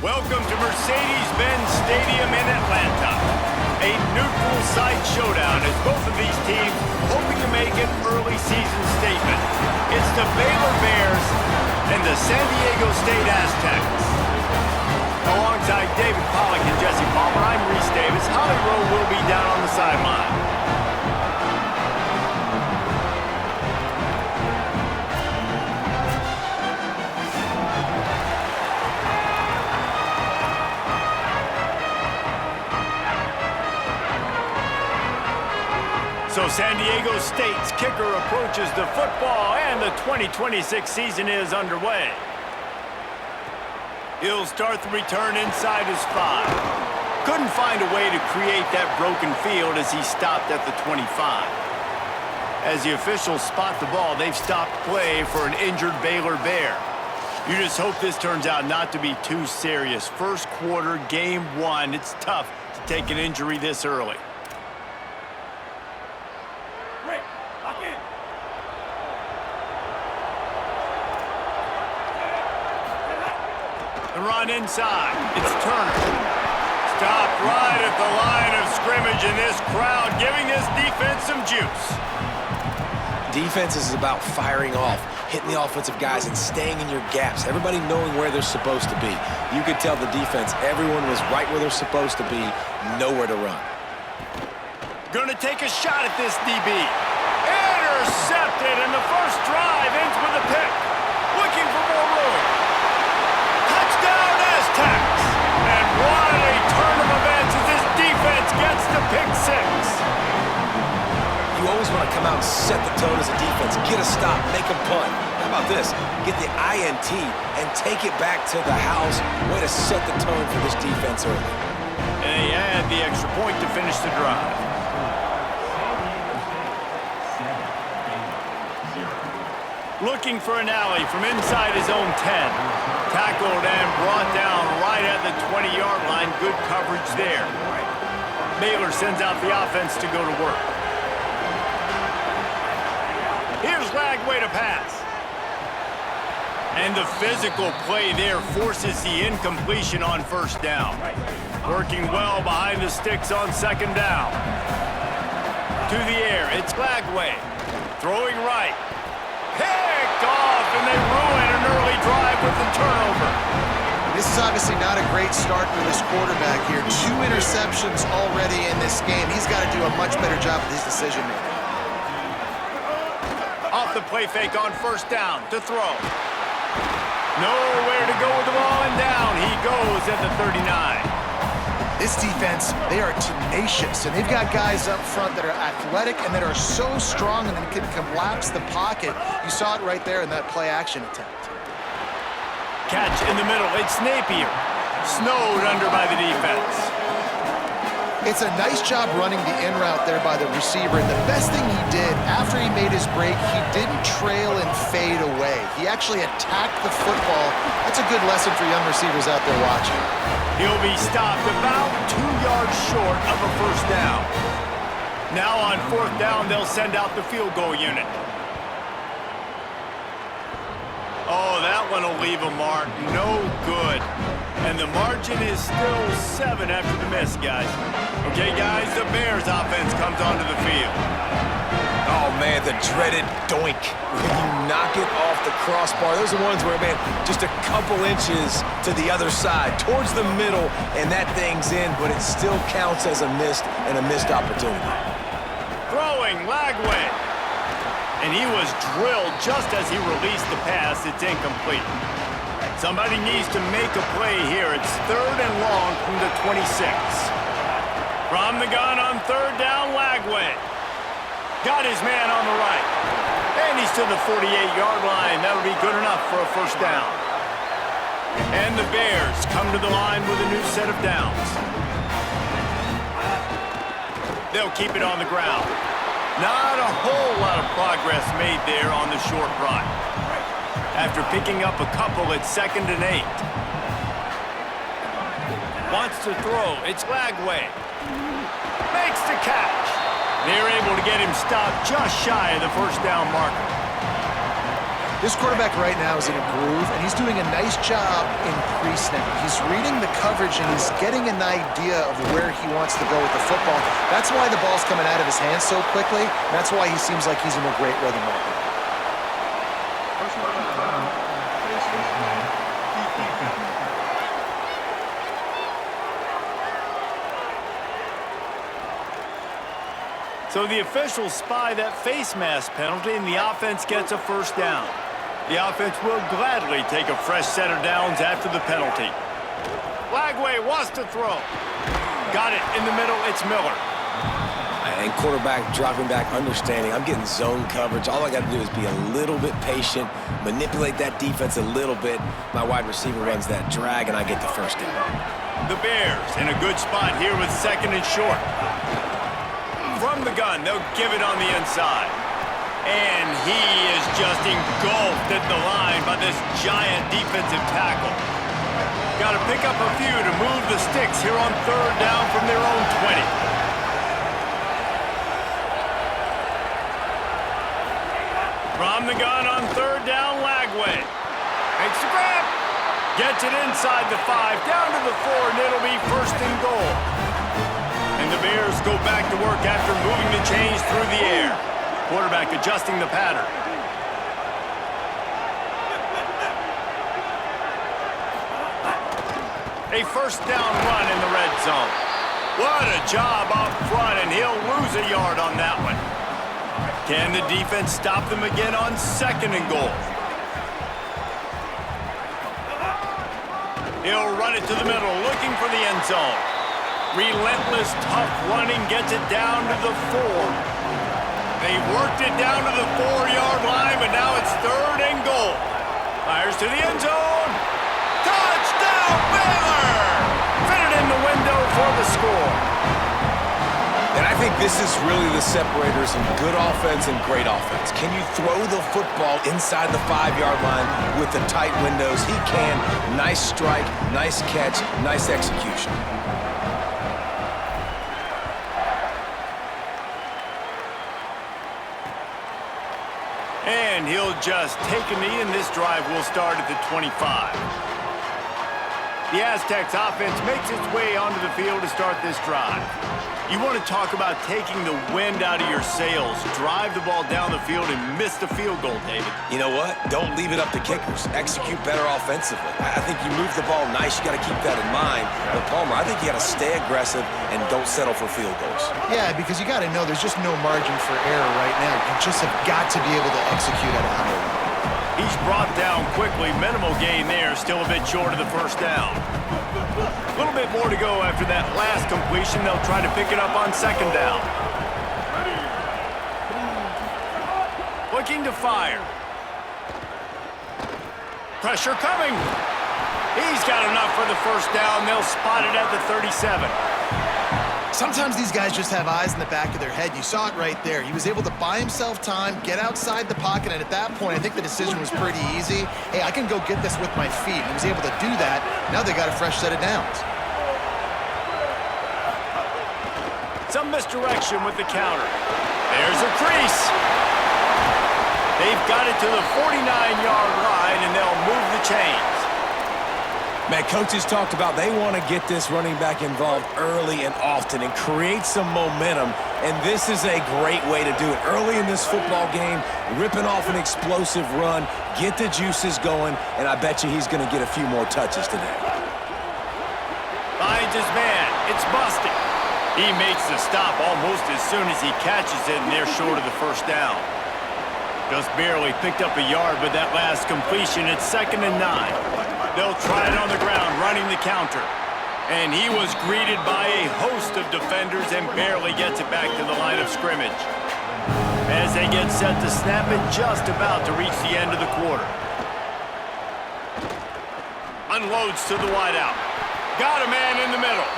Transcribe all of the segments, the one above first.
Welcome to Mercedes-Benz Stadium in Atlanta. A neutral site showdown as both of these teams hoping to make an early season statement. It's the Baylor Bears and the San Diego State Aztecs. Alongside David Pollack and Jesse Palmer, I'm Reese Davis. Holly Rowe will be down on the sideline. So San Diego State's kicker approaches the football, and the 2026 season is underway. He'll start the return inside his 5. Couldn't find a way to create that broken field as he stopped at the 25. As the officials spot the ball, they've stopped play for an injured Baylor Bear. You just hope this turns out not to be too serious. First quarter, game 1. It's tough to take an injury this early. Run inside. It's Turner. Stopped right at the line of scrimmage, and this crowd giving this defense some juice. Defense is about firing off, hitting the offensive guys, and staying in your gaps. Everybody knowing where they're supposed to be. You could tell the defense, everyone was right where they're supposed to be, nowhere to run. Gonna take a shot at this DB. Intercepted, and the first drive ends with a pick. Looking for more room. And what a turn of events as this defense gets the pick 6. You always want to come out and set the tone as a defense. Get a stop, make a punt. How about this? Get the INT and take it back to the house. Way to set the tone for this defense early. And they add the extra point to finish the drive. Looking for an alley from inside his own 10. Tackled and brought down right at the 20-yard line. Good coverage there. Baylor sends out the offense to go to work. Here's Lagway to pass. And the physical play there forces the incompletion on first down. Working well behind the sticks on second down. To the air, it's Lagway. Throwing right. Picked off, and they ruin an early drive with the turnover. This is obviously not a great start for this quarterback here. 2 interceptions already in this game. He's got to do a much better job with his decision-making. Off the play fake on first down to throw. Nowhere to go with the ball, and down he goes at the 39. This defense, they are tenacious, and they've got guys up front that are athletic and that are so strong and can collapse the pocket. You saw it right there in that play-action attempt. Catch in the middle. It's Napier. Snowed under by the defense. It's a nice job running the in route there by the receiver, and the best thing he did after he made his break, he didn't trail and fade away. He actually attacked the football. That's a good lesson for young receivers out there watching. He'll be stopped about 2 yards short of a first down. Now on fourth down, they'll send out the field goal unit. Oh, that one will leave a mark. No good. And the margin is still 7 after the miss, guys. Okay, guys, the Bears offense comes onto the field. Oh, man, the dreaded doink. When you knock it off the crossbar, those are ones where, man, just a couple inches to the other side, towards the middle, and that thing's in, but it still counts as a missed opportunity. Throwing, Lagway. And he was drilled just as he released the pass. It's incomplete. Somebody needs to make a play here. It's 3rd and long from the 26. From the gun on 3rd down, Lagway. Got his man on the right. And he's to the 48-yard line. That'll be good enough for a first down. And the Bears come to the line with a new set of downs. They'll keep it on the ground. Not a whole lot of progress made there on the short run. After picking up a couple, it's 2nd and 8. Wants to throw. It's Lagway. Makes the catch. They're able to get him stopped just shy of the first down marker. This quarterback right now is in a groove, and he's doing a nice job in pre-snap. He's reading the coverage, and he's getting an idea of where he wants to go with the football. That's why the ball's coming out of his hands so quickly. That's why he seems like he's in a great rhythm right now. So the officials spy that face mask penalty, and the offense gets a first down. The offense will gladly take a fresh set of downs after the penalty. Lagway wants to throw. Got it in the middle. It's Miller. And quarterback dropping back, understanding I'm getting zone coverage. All I got to do is be a little bit patient, manipulate that defense a little bit. My wide receiver runs that drag, and I get the first down. The Bears in a good spot here with second and short. From the gun, they'll give it on the inside. And he is just engulfed at the line by this giant defensive tackle. Got to pick up a few to move the sticks here on third down from their own 20. From the gun on third down, Lagway. Makes the grab. Gets it inside the 5, down to the 4, and it'll be first and goal. And the Bears go back to work after moving the chains through the air. Quarterback adjusting the pattern. A first down run in the red zone. What a job up front, and he'll lose a yard on that one. Can the defense stop them again on second and goal? He'll run it to the middle, looking for the end zone. Relentless, tough running gets it down to the 4. They worked it down to the 4-yard line, but now it's third and goal. Fires to the end zone. Touchdown, Baylor! Fitted in the window for the score. And I think this is really the separators in good offense and great offense. Can you throw the football inside the 5-yard line with the tight windows? He can. Nice strike, nice catch, nice execution. And he'll just take a knee, and this drive will start at the 25. The Aztecs offense makes its way onto the field to start this drive. You want to talk about taking the wind out of your sails. Drive the ball down the field and miss the field goal, David. You know what? Don't leave it up to kickers. Execute better offensively. I think you move the ball nice. You got to keep that in mind. But Palmer, I think you got to stay aggressive and don't settle for field goals. Yeah, because you got to know there's just no margin for error right now. You just have got to be able to execute at a high level. He's brought down quickly. Minimal gain there. Still a bit short of the first down. A little bit more to go after that last completion. They'll try to pick it up on second down. Looking to fire. Pressure coming. He's got enough for the first down. They'll spot it at the 37. Sometimes these guys just have eyes in the back of their head. You saw it right there. He was able to buy himself time, get outside the pocket, and at that point, I think the decision was pretty easy. Hey, I can go get this with my feet. He was able to do that. Now they got a fresh set of downs. Some misdirection with the counter. There's a crease. They've got it to the 49-yard line, and they'll move the chains. Man, coaches talked about they want to get this running back involved early and often and create some momentum, and this is a great way to do it. Early in this football game, ripping off an explosive run, get the juices going, and I bet you he's going to get a few more touches today. Finds his man. It's busted. He makes the stop almost as soon as he catches it, and they're short of the first down. Just barely picked up a yard with that last completion. It's 2nd and 9. They'll try it on the ground, running the counter. And he was greeted by a host of defenders and barely gets it back to the line of scrimmage. As they get set to snap it, just about to reach the end of the quarter. Unloads to the wideout. Got a man in the middle.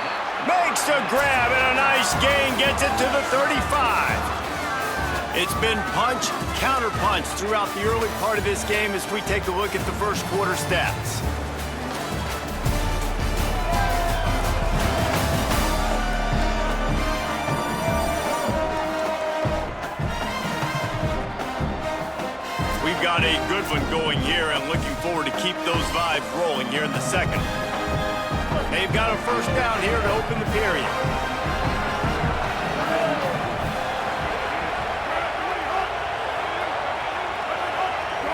Makes the grab and a nice gain, gets it to the 35. It's been punch, counter punch throughout the early part of this game as we take a look at the first quarter stats. got a good one going here and looking forward to keep those vibes rolling here in the second. They've got a first down here to open the period.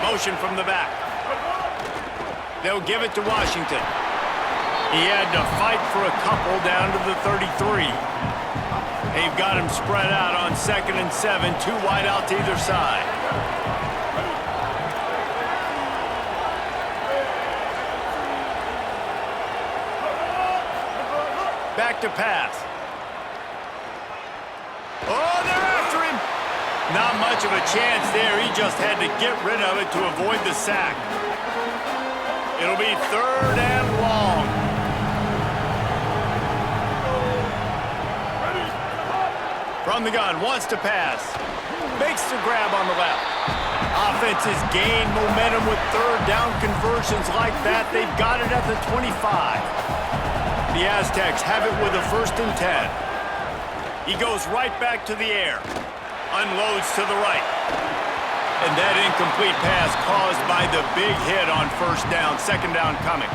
Motion from the back. They'll give it to Washington. He had to fight for a couple down to the 33. They've got him spread out on 2nd and 7, 2 wide out to either side. Back to pass. Oh, they're after him. Not much of a chance there. He just had to get rid of it to avoid the sack. It'll be 3rd and long. From the gun, wants to pass. Makes the grab on the left. Offense has gained momentum with 3rd down conversions like that. They've got it at the 25. The Aztecs have it with a 1st and 10. He goes right back to the air. Unloads to the right. And that incomplete pass caused by the big hit on 1st down. 2nd down coming.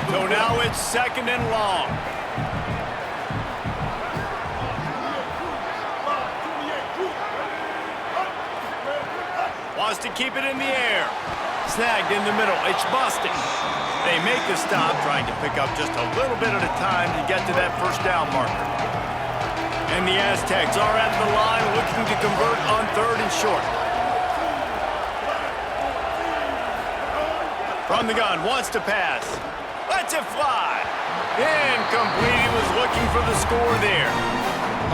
So now it's 2nd and long. Wants to keep it in the air. Snagged in the middle. It's busted. They make the stop, trying to pick up just a little bit at a time to get to that 1st down marker. And the Aztecs are at the line looking to convert on 3rd and short. From the gun, wants to pass. Lets it fly. Incomplete. He was looking for the score there.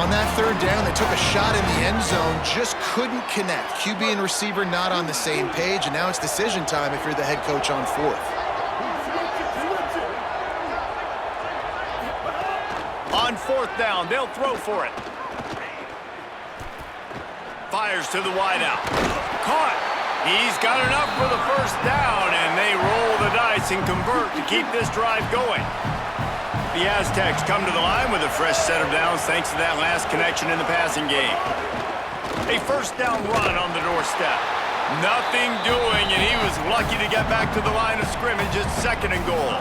On that 3rd down, they took a shot in the end zone, just couldn't connect. QB and receiver not on the same page, and now it's decision time if you're the head coach on 4th. On 4th down, they'll throw for it. Fires to the wideout. Caught. He's got enough for the 1st down, and they roll the dice and convert to keep this drive going. The Aztecs come to the line with a fresh set of downs thanks to that last connection in the passing game. A 1st down run on the doorstep. Nothing doing, and he was lucky to get back to the line of scrimmage at 2nd and goal.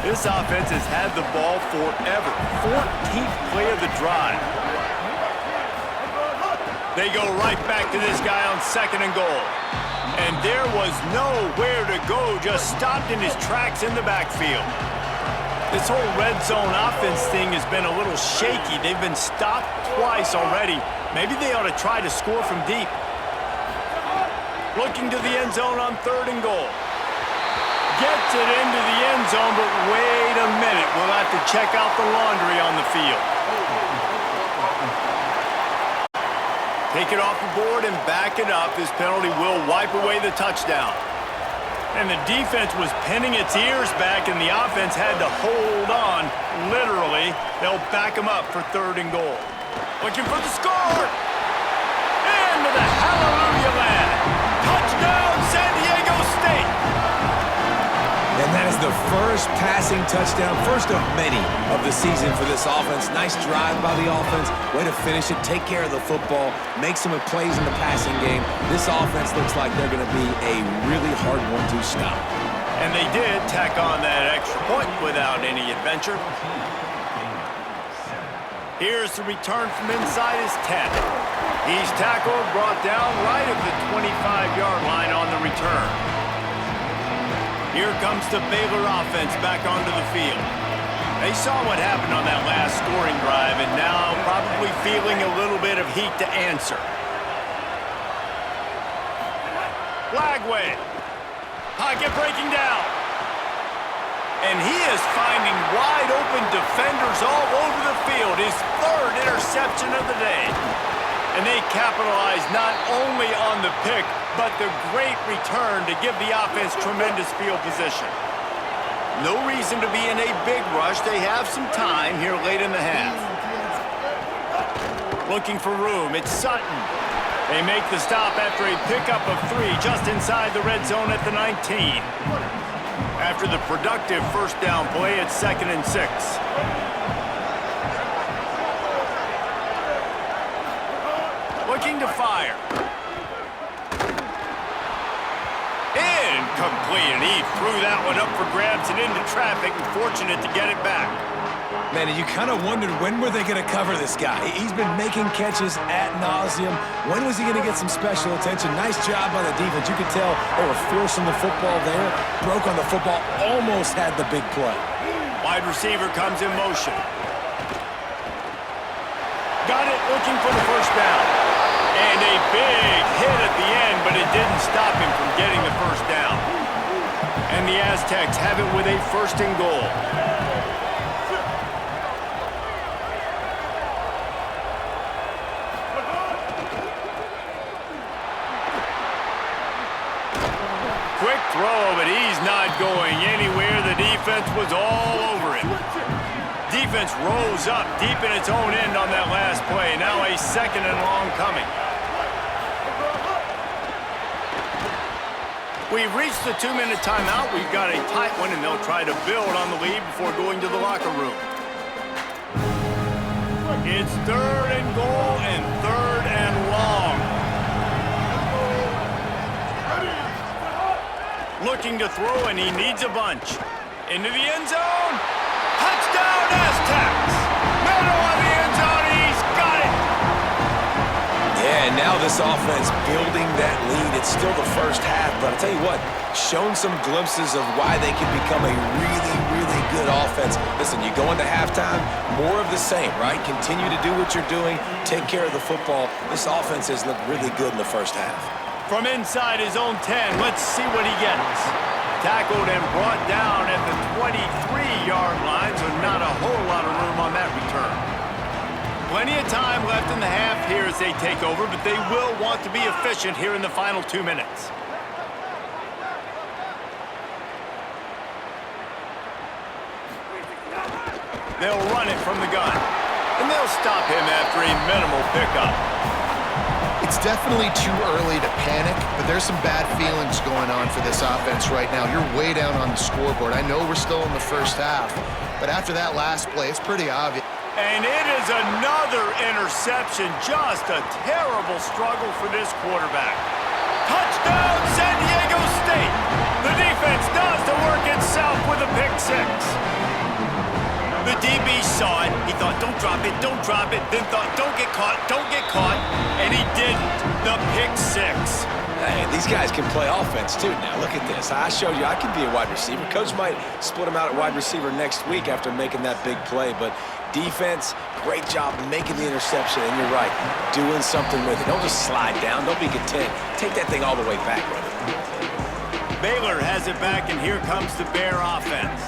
This offense has had the ball forever. 14th play of the drive. They go right back to this guy on 2nd and goal. And there was nowhere to go, just stopped in his tracks in the backfield. This whole red zone offense thing has been a little shaky. They've been stopped twice already. Maybe they ought to try to score from deep. Looking to the end zone on 3rd and goal. Gets it into the end zone, but wait a minute. We'll have to check out the laundry on the field. Take it off the board and back it up. This penalty will wipe away the touchdown. And the defense was pinning its ears back, and the offense had to hold on. Literally, they'll back them up for 3rd and goal. Looking for the score. Into the hallelujah land. Touchdown, San Diego State. And that is the first passing touchdown, first of many of the season for this offense. Nice drive by the offense. Way to finish it, take care of the football, make some plays in the passing game. This offense looks like they're going to be a really hard one to stop. And they did tack on that extra point without any adventure. Here's the return from inside his 10. He's tackled, brought down right at the 25-yard line on the return. Here comes the Baylor offense back onto the field. They saw what happened on that last scoring drive and now probably feeling a little bit of heat to answer. Flagway. Pocket breaking down. And he is finding wide open defenders all over the field. His 3rd interception of the day. And they capitalize not only on the pick, but the great return to give the offense tremendous field position. No reason to be in a big rush. They have some time here late in the half. Looking for room. It's Sutton. They make the stop after a pickup of 3 just inside the red zone at the 19. After the productive 1st down play, it's 2nd and 6. Looking to fire. Incomplete, and he threw that one up for grabs and into traffic, and fortunate to get it back. Man, you kind of wondered when were they going to cover this guy. He's been making catches ad nauseum. When was he going to get some special attention? Nice job by the defense. You could tell they were forcing the football there. Broke on the football, almost had the big play. Wide receiver comes in motion. Got it, looking for the first down. And a big hit at the end, but it didn't stop him from getting the first down. And the Aztecs have it with a 1st and goal. Quick throw, but he's not going anywhere. The defense was all over him. Defense rose up deep in its own end on that last play. Now a 2nd and long coming. We've reached the 2-minute timeout. We've got a tight one, and they'll try to build on the lead before going to the locker room. It's 3rd and goal and 3rd and long. Looking to throw, and he needs a bunch. Into the end zone. Touchdown, Aztecs! Middle of the end zone, he's got it! Yeah, and now this offense building that lead. It's still the first half, but I'll tell you what, shown some glimpses of why they can become a really, really good offense. Listen, you go into halftime, more of the same, right? Continue to do what you're doing, take care of the football. This offense has looked really good in the first half. From inside his own 10, let's see what he gets. Tackled and brought down at the 23-yard line, so not a whole lot of room on that return. Plenty of time left in the half here as they take over, but they will want to be efficient here in the final 2 minutes. They'll run it from the gun, and they'll stop him after a minimal pickup. It's definitely too early to panic, but there's some bad feelings going on for this offense right now. You're way down on the scoreboard. I know we're still in the first half, but after that last play, it's pretty obvious. And it is another interception. Just a terrible struggle for this quarterback. Touchdown, San Diego State! The defense does the work itself with a pick 6. The DB saw it. He thought, don't drop it, then thought, don't get caught, and he didn't. The pick 6. Hey, these guys can play offense, too, now. Look at this. I showed you I can be a wide receiver. Coach might split him out at wide receiver next week after making that big play, but defense, great job making the interception, and you're right, doing something with it. Don't just slide down. Don't be content. Take that thing all the way back, brother. Baylor has it back, and here comes the Bear offense.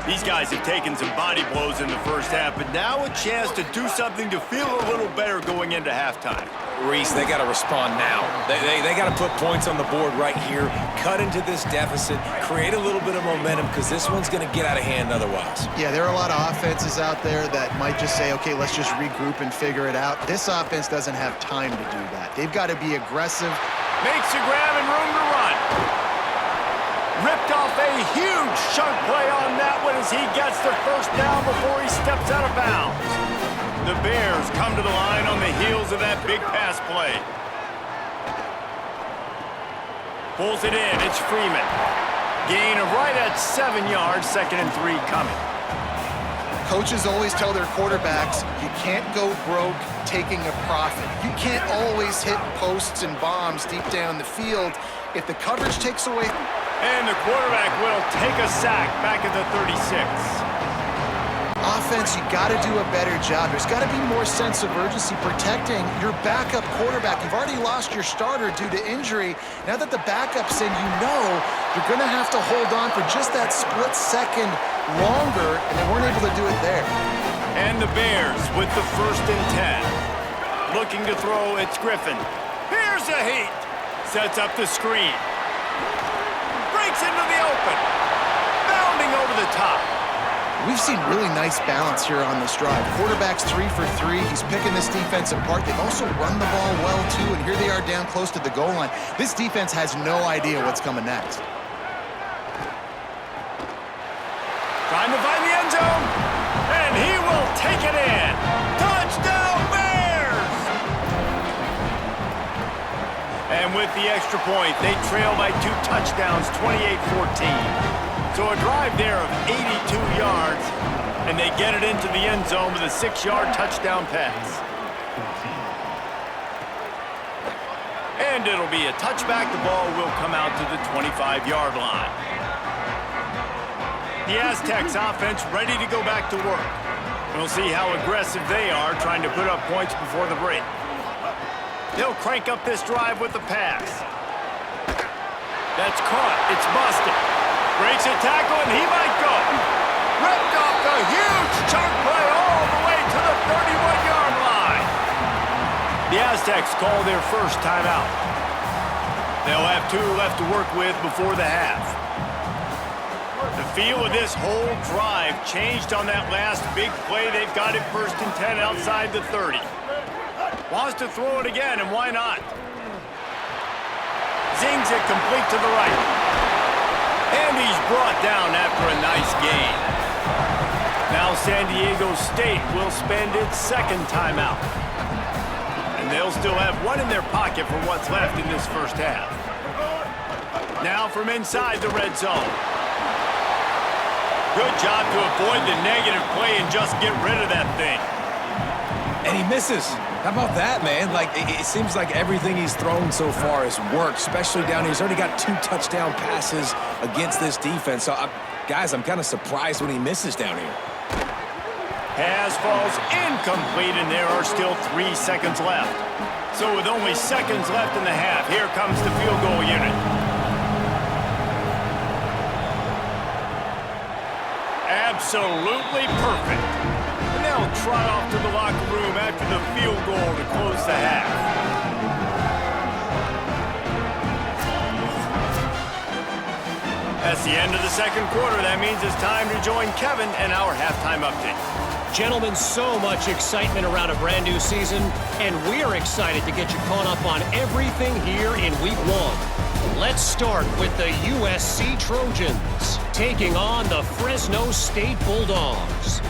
These guys have taken some body blows in the first half, but now a chance to do something to feel a little better going into halftime. Reese, they got to respond now. They got to put points on the board right here, cut into this deficit, create a little bit of momentum, because this one's going to get out of hand otherwise. Yeah, there are a lot of offenses out there that might just say, okay, let's just regroup and figure it out. This offense doesn't have time to do that. They've got to be aggressive. Makes a grab and room to run. Ripped off a huge chunk play on that one as he gets the first down before he steps out of bounds. The Bears come to the line on the heels of that big pass play. Pulls it in, it's Freeman. Gain of right at 7 yards, 2nd and 3 coming. Coaches always tell their quarterbacks, you can't go broke taking a profit. You can't always hit posts and bombs deep down the field. If the coverage takes away... And the quarterback will take a sack back at the 36. Offense, you got to do a better job. There's got to be more sense of urgency protecting your backup quarterback. You've already lost your starter due to injury. Now that the backup's in, you know you're going to have to hold on for just that split second longer, and they weren't able to do it there. And the Bears with the 1st and 10. Looking to throw, it's Griffin. Here's a heat. Sets up the screen. Breaks into the open. Bounding over the top. We've seen really nice balance here on this drive. Quarterback's 3 for 3. He's picking this defense apart. They've also run the ball well, too, and here they are down close to the goal line. This defense has no idea what's coming next. Trying to find the end zone, and he will take it in. Touchdown, Bears! And with the extra point. They trail by 2 touchdowns, 28-14. So a drive there of 82 yards, and they get it into the end zone with a 6-yard touchdown pass. And it'll be a touchback. The ball will come out to the 25-yard line. The Aztecs offense ready to go back to work. We'll see how aggressive they are trying to put up points before the break. They'll crank up this drive with the pass. That's caught. It's busted. Breaks a tackle, and he might go. Ripped off a huge chunk play all the way to the 31-yard line. The Aztecs call their first timeout. They'll have 2 left to work with before the half. The feel of this whole drive changed on that last big play. They've got it 1st and 10 outside the 30. Wants to throw it again, and why not? Zings it complete to the right. And he's brought down after a nice gain. Now San Diego State will spend its 2nd timeout. And they'll still have 1 in their pocket for what's left in this first half. Now from inside the red zone. Good job to avoid the negative play and just get rid of that thing. And he misses. How about that, man? Like, it seems like everything he's thrown so far has worked, especially down here. He's already got 2 touchdown passes against this defense. So, guys, I'm kind of surprised when he misses down here. Pass falls incomplete, and there are still 3 seconds left. So with only seconds left in the half, here comes the field goal unit. Absolutely perfect. And they'll trot off to the locker room after the field goal to close the half. That's the end of the 2nd quarter. That means it's time to join Kevin and our halftime update. Gentlemen, so much excitement around a brand new season, and we're excited to get you caught up on everything here in Week 1. Let's start with the USC Trojans taking on the Fresno State Bulldogs.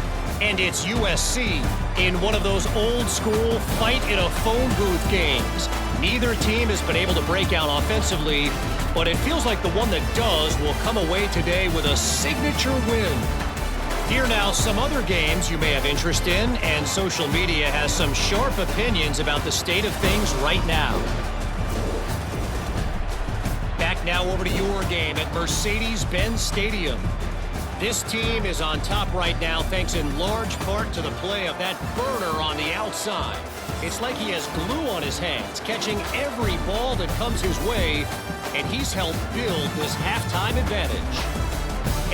And it's USC in one of those old-school fight-in-a-phone-booth games. Neither team has been able to break out offensively, but it feels like the one that does will come away today with a signature win. Here now, some other games you may have interest in, and social media has some sharp opinions about the state of things right now. Back now over to your game at Mercedes-Benz Stadium. This team is on top right now thanks in large part to the play of that burner on the outside. It's like he has glue on his hands, catching every ball that comes his way, and he's helped build this halftime advantage.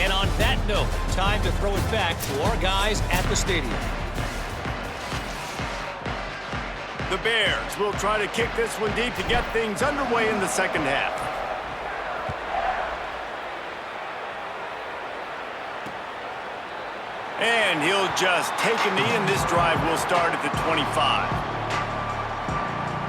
And on that note, time to throw it back to our guys at the stadium. The Bears will try to kick this one deep to get things underway in the 2nd half. And he'll just take a knee, and this drive will start at the 25.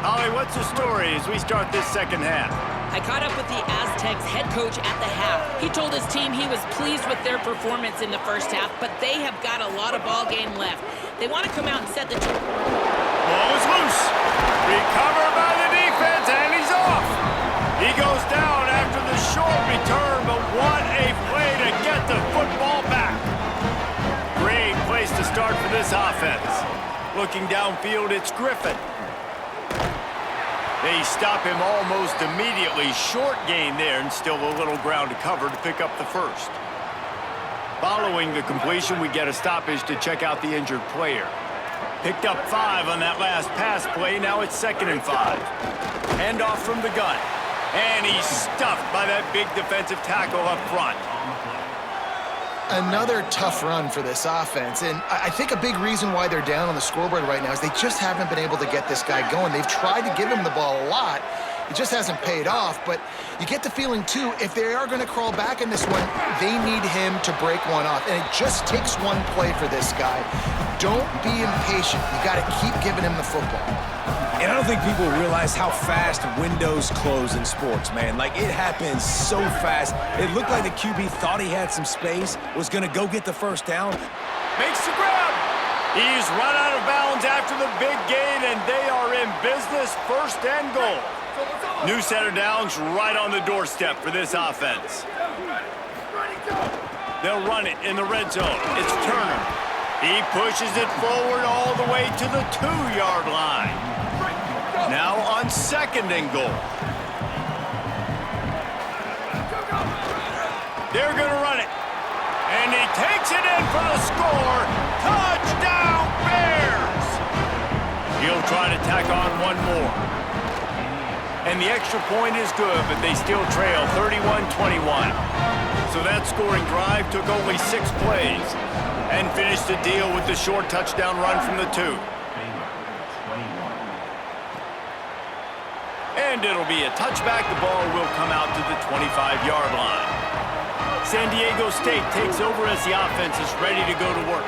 Holly, what's the story as we start this 2nd half? I caught up with the Aztecs head coach at the half. He told his team he was pleased with their performance in the first half, but they have got a lot of ball game left. They want to come out and set the tone. Ball is loose. Recovered by the defense, and he's off. He goes down after the short return, but what a play to get the football back. Great place to start for this offense. Looking downfield, it's Griffin. They stop him almost immediately. Short gain there, and still a little ground to cover to pick up the first. Following the completion, we get a stoppage to check out the injured player. Picked up 5 on that last pass play. Now it's 2nd and 5. Handoff from the gun. And he's stuffed by that big defensive tackle up front. Another tough run for this offense, and I think a big reason why they're down on the scoreboard right now is they just haven't been able to get this guy going. They've tried to give him the ball a lot. It just hasn't paid off, but you get the feeling, too, if they are going to crawl back in this one, they need him to break one off, and it just takes one play for this guy. Don't be impatient. You got to keep giving him the football. And I don't think people realize how fast windows close in sports, man. Like, it happens so fast. It looked like the QB thought he had some space, was going to go get the first down. Makes the grab. He's run out of bounds after the big gain, and they are in business. 1st and goal. New set of downs right on the doorstep for this offense. They'll run it in the red zone. It's Turner. He pushes it forward all the way to the 2-yard line. Now on 2nd and goal. They're going to run it. And he takes it in for the score. Touchdown, Bears! He'll try to tack on one more. And the extra point is good, but they still trail 31-21. So that scoring drive took only 6 plays and finished the deal with the short touchdown run from the 2. And it'll be a touchback. The ball will come out to the 25-yard line. San Diego State takes over as the offense is ready to go to work.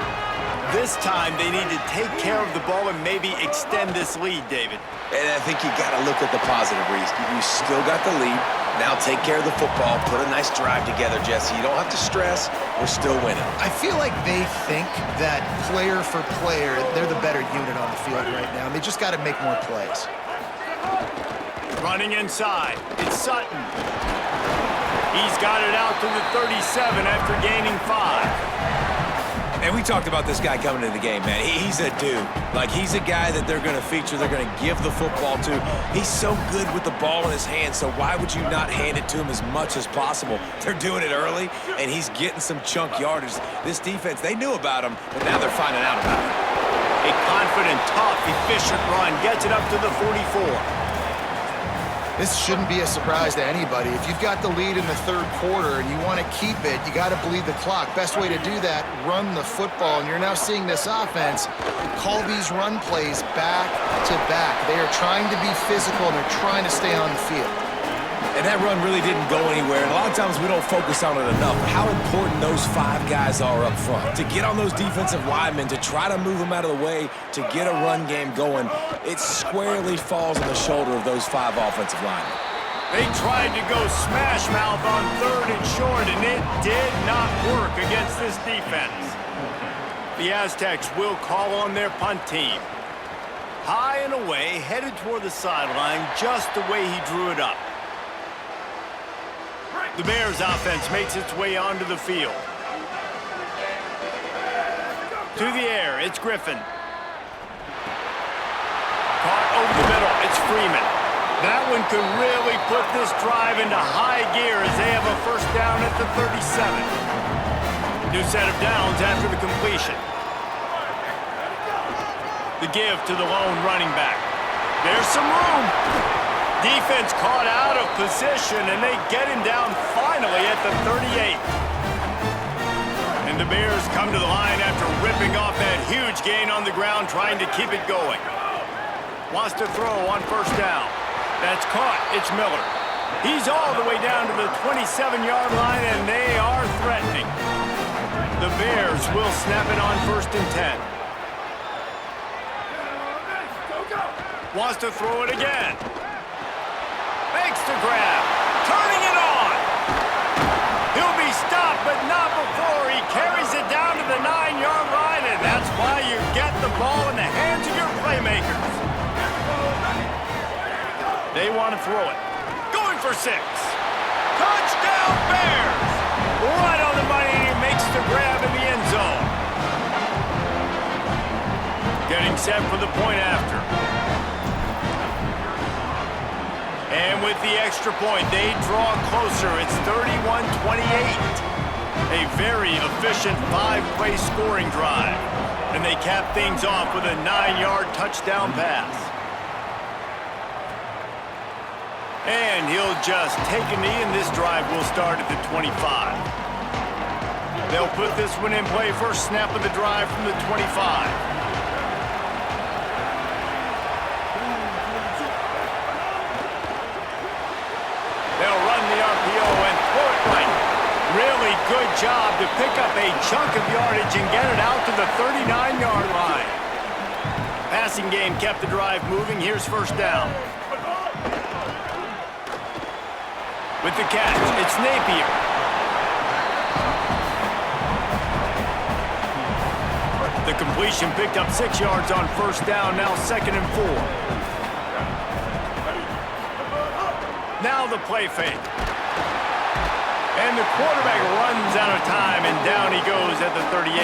This time, they need to take care of the ball and maybe extend this lead, David. And I think you got to look at the positive, Reese. You still got the lead. Now take care of the football. Put a nice drive together, Jesse. You don't have to stress. We're still winning. I feel like they think that player for player, they're the better unit on the field right now. They just got to make more plays. Running inside. It's Sutton. He's got it out to the 37 after gaining 5. And we talked about this guy coming into the game, man. He's a dude. Like, he's a guy that they're going to feature, they're going to give the football to. He's so good with the ball in his hands, so why would you not hand it to him as much as possible? They're doing it early, and he's getting some chunk yardage. This defense, they knew about him, but now they're finding out about him. A confident, tough, efficient run gets it up to the 44. This shouldn't be a surprise to anybody. If you've got the lead in the 3rd quarter and you want to keep it, you got to bleed the clock. Best way to do that, run the football. And you're now seeing this offense call these run plays back to back. They are trying to be physical, and they're trying to stay on the field. And that run really didn't go anywhere. And a lot of times we don't focus on it enough. How important those 5 guys are up front. To get on those defensive linemen, to try to move them out of the way, to get a run game going, it squarely falls on the shoulder of those 5 offensive linemen. They tried to go smash mouth on 3rd and short, and it did not work against this defense. The Aztecs will call on their punt team. High and away, headed toward the sideline, just the way he drew it up. The Bears offense makes its way onto the field. To the air, it's Griffin. Caught over the middle, it's Freeman. That one could really put this drive into high gear as they have a first down at the 37. New set of downs after the completion. The give to the lone running back. There's some room. Defense caught out of position, and they get him down finally at the 38. And the Bears come to the line after ripping off that huge gain on the ground, trying to keep it going. Wants to throw on first down. That's caught. It's Miller. He's all the way down to the 27-yard line, and they are threatening. The Bears will snap it on 1st and 10. Wants to throw it again. Makes the grab. Turning it on. He'll be stopped, but not before he carries it down to the 9-yard line, and that's why you get the ball in the hands of your playmakers. They want to throw it. Going for 6. Touchdown, Bears! Right on the money, and he makes the grab in the end zone. Getting set for the point after. And with the extra point, they draw closer. It's 31-28. A very efficient 5-play scoring drive. And they cap things off with a 9-yard touchdown pass. And he'll just take a knee, and this drive will start at the 25. They'll put this one in play. First snap of the drive from the 25. They'll run the RPO and throw it right. Really good job to pick up a chunk of yardage and get it out to the 39-yard line. Passing game kept the drive moving. Here's first down. With the catch, it's Napier. The completion picked up 6 yards on first down, now 2nd and 4. the play fake. And the quarterback runs out of time, and down he goes at the 38.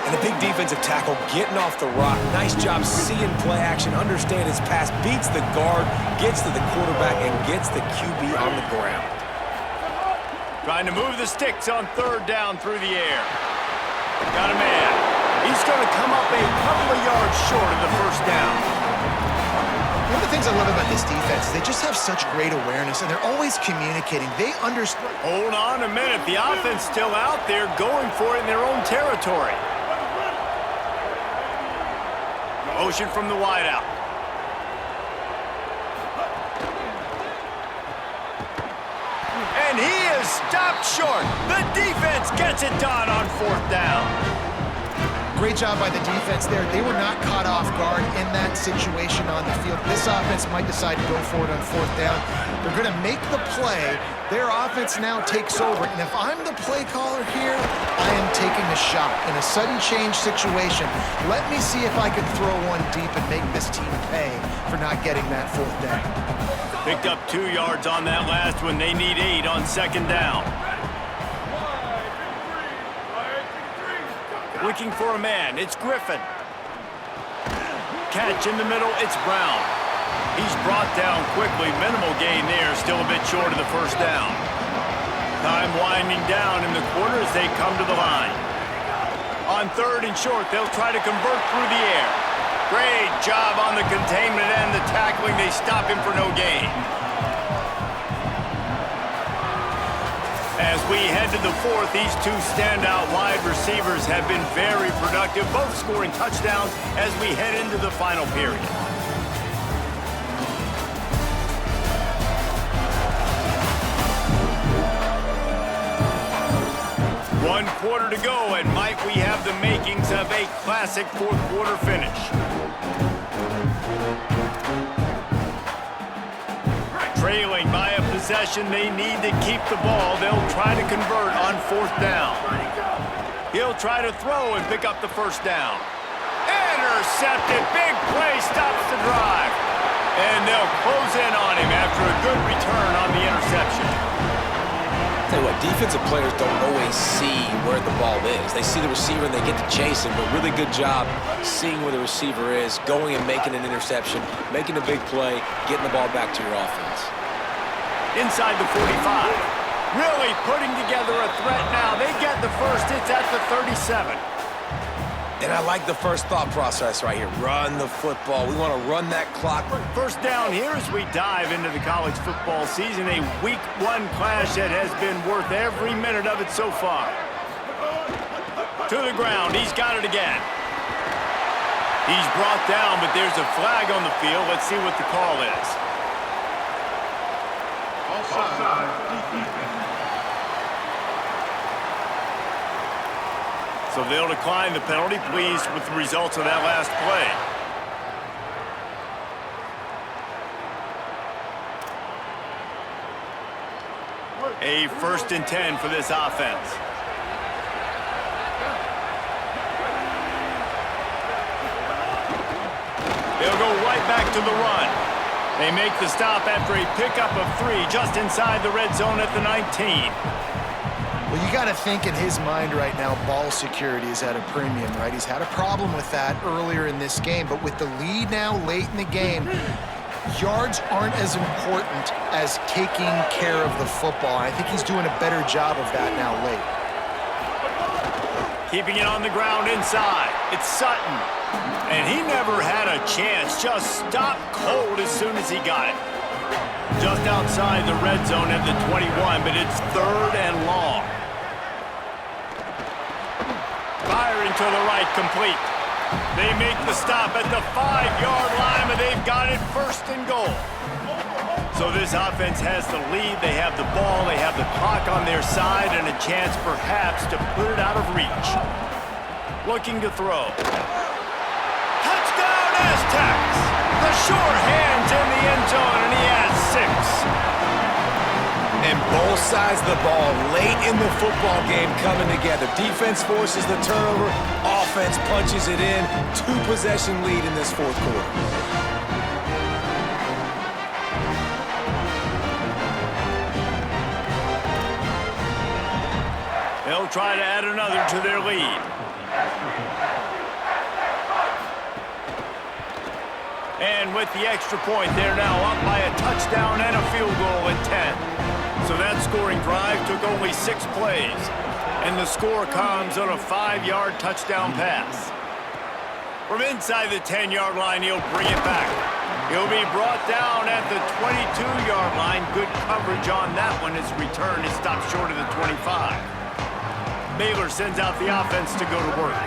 And a big defensive tackle getting off the rock. Nice job seeing play action, understand his pass, beats the guard, gets to the quarterback, and gets the QB on the ground. Trying to move the sticks on third down through the air. Got a man. He's going to come up a couple of yards short of the first down. One of the things I love about this defense is they just have such great awareness, and they're always communicating. They understand. Hold on a minute. The offense still out there going for it in their own territory. Motion from the wideout. And he is stopped short. The defense gets it done on fourth down. Great job by the defense there. They were not caught off guard in that situation on the field. This offense might decide to go for it on fourth down. They're going to make the play. Their offense now takes over. And if I'm the play caller here, I am taking a shot. In a sudden change situation, let me see if I can throw one deep and make this team pay for not getting that fourth down. Picked up 2 yards on that last one. They need 8 on second down. Looking for a man. It's Griffin. Catch in the middle. It's Brown. He's brought down quickly. Minimal gain there. Still a bit short of the first down. Time winding down in the quarter as they come to the line. On third and short, they'll try to convert through the air. Great job on the containment and the tackling. They stop him for no gain. As we head to the fourth, these two standout wide receivers have been very productive, both scoring touchdowns as we head into the final period. One quarter to go, and might we have the makings of a classic fourth quarter finish. Trailing by a possession, they need to keep the ball. They'll try to convert on fourth down. He'll try to throw and pick up the first down. Intercepted. Big play stops the drive. And they'll close in on him after a good return on the interception. Tell you what, defensive players don't always see where the ball is. They see the receiver and they get to chase him, but really good job seeing where the receiver is, going and making an interception, making a big play, getting the ball back to your offense. Inside the 45. Really putting together a threat now. They get the first. It's at the 37. And I like the first thought process right here. Run the football. We want to run that clock. First down here as we dive into the college football season. A week 1 clash that has been worth every minute of it so far. To the ground. He's got it again. He's brought down, but there's a flag on the field. Let's see what the call is. So they'll decline the penalty. Pleased with the results of that last play. A 1st and 10 for this offense. They'll go right back to the run. They make the stop after a pickup of 3 just inside the red zone at the 19. Well, you got to think in his mind right now, ball security is at a premium, right? He's had a problem with that earlier in this game, but with the lead now late in the game, yards aren't as important as taking care of the football. I think he's doing a better job of that now late. Keeping it on the ground inside. It's Sutton. And he never had a chance. Just stopped cold as soon as he got it. Just outside the red zone at the 21, but it's 3rd and long. Firing to the right, complete. They make the stop at the 5-yard line, but they've got it 1st and goal. So this offense has the lead. They have the ball. They have the clock on their side and a chance perhaps to put it out of reach. Looking to throw. Touchdown, Aztecs! The sure hands in the end zone, and he has 6. And both sides of the ball late in the football game coming together. Defense forces the turnover. Offense punches it in. 2-possession lead in this 4th quarter. They'll try to add another to their lead. And with the extra point, they're now up by a touchdown and a field goal at 10. So that scoring drive took only 6 plays. And the score comes on a 5-yard touchdown pass. From inside the 10-yard line, he'll bring it back. He'll be brought down at the 22-yard line. Good coverage on that one. His return is stopped short of the 25. Baylor sends out the offense to go to work.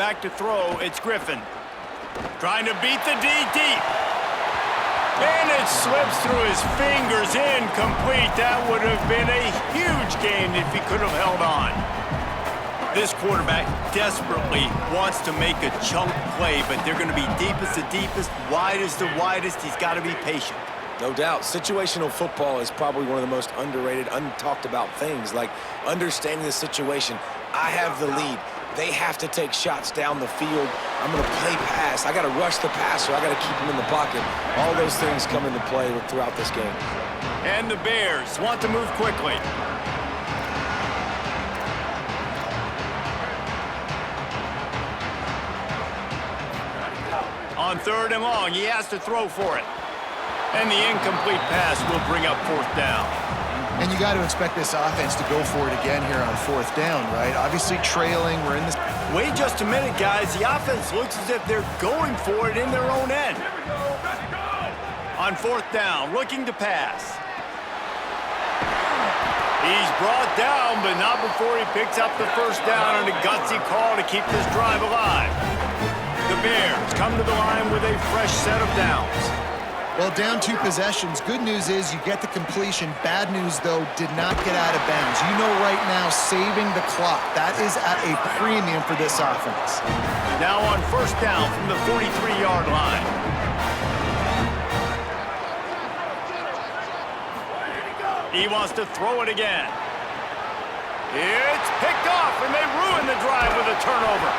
Back to throw, it's Griffin. Trying to beat the D deep. And it slips through his fingers, incomplete. That would have been a huge gain if he could have held on. This quarterback desperately wants to make a chunk play, but they're going to be deepest to deepest, widest to widest. He's got to be patient. No doubt. Situational football is probably one of the most underrated, untalked about things, like understanding the situation. I have the lead. They have to take shots down the field. I'm going to play pass. I got to rush the passer. I got to keep him in the pocket. All those things come into play throughout this game. And the Bears want to move quickly. On 3rd and long, he has to throw for it. And the incomplete pass will bring up 4th down. And you got to expect this offense to go for it again here on 4th down, right? Obviously trailing, we're in this. Wait just a minute, guys. The offense looks as if they're going for it in their own end. On 4th down, looking to pass. He's brought down, but not before he picks up the 1st down on a gutsy call to keep this drive alive. The Bears come to the line with a fresh set of downs. Well, down 2 possessions. Good news is you get the completion. Bad news, though, did not get out of bounds. You know right now, saving the clock. That is at a premium for this offense. Now on 1st down from the 43-yard line. He wants to throw it again. It's picked off, and they ruin the drive with a turnover.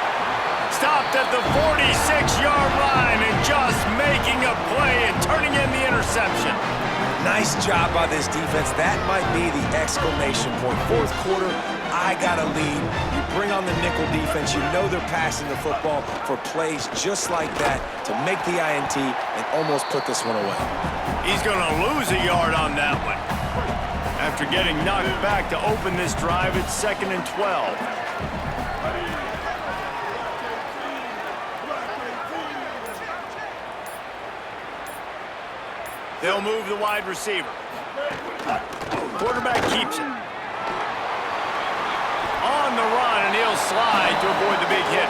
Stopped at the 46-yard line and just making a play and turning in the interception. Nice job by this defense. That might be the exclamation point. 4th quarter, I got a lead. You bring on the nickel defense. You know they're passing the football for plays just like that to make the INT and almost put this one away. He's going to lose a yard on that one. After getting knocked back to open this drive, it's 2nd and 12. They'll move the wide receiver. Quarterback keeps it. On the run, and he'll slide to avoid the big hit.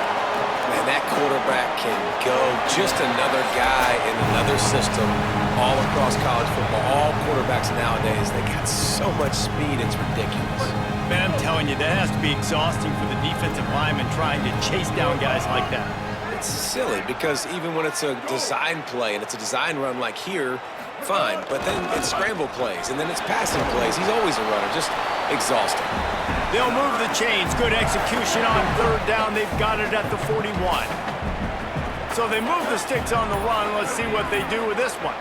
Man, that quarterback can go. Just another guy in another system all across college football. All quarterbacks nowadays, they got so much speed, it's ridiculous. Man, I'm telling you, that has to be exhausting for the defensive lineman trying to chase down guys like that. It's silly because even when it's a design play and it's a design run like here, fine, but then it's scramble plays, and then it's passing plays. He's always a runner, just exhausting. They'll move the chains. Good execution on 3rd down. They've got it at the 41. So they move the sticks on the run. Let's see what they do with this one.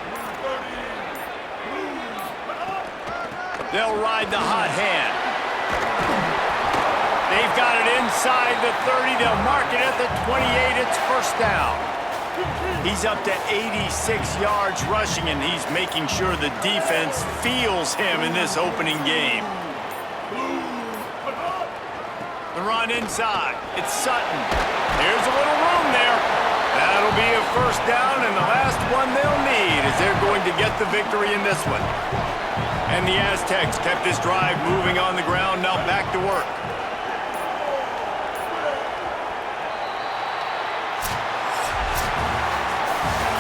They'll ride the hot hand. They've got it inside the 30. They'll mark it at the 28. It's 1st down. He's up to 86 yards rushing, and he's making sure the defense feels him in this opening game. The run inside. It's Sutton. There's a little room there. That'll be a 1st down, and the last one they'll need is they're going to get the victory in this one. And the Aztecs kept this drive moving on the ground. Now back to work.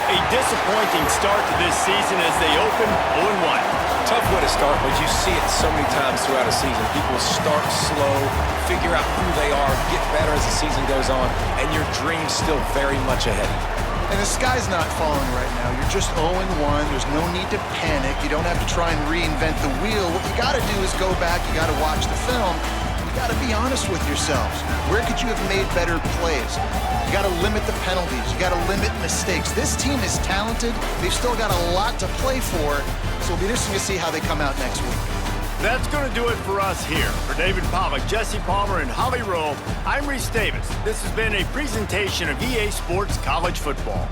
A disappointing start to this season as they open 0-1. Tough way to start, but you see it so many times throughout a season. People start slow, figure out who they are, get better as the season goes on, and your dream's still very much ahead. And the sky's not falling right now. You're just 0-1. There's no need to panic. You don't have to try and reinvent the wheel. What you got to do is go back. You got to watch the film. You got to be honest with yourselves. Where could you have made better plays? You got to limit the penalties. You got to limit mistakes. This team is talented. They've still got a lot to play for, so it'll be interesting to see how they come out next week. That's going to do it for us here. For David Pollack, Jesse Palmer, and Holly Rowe, I'm Reese Davis. This has been a presentation of EA Sports College Football.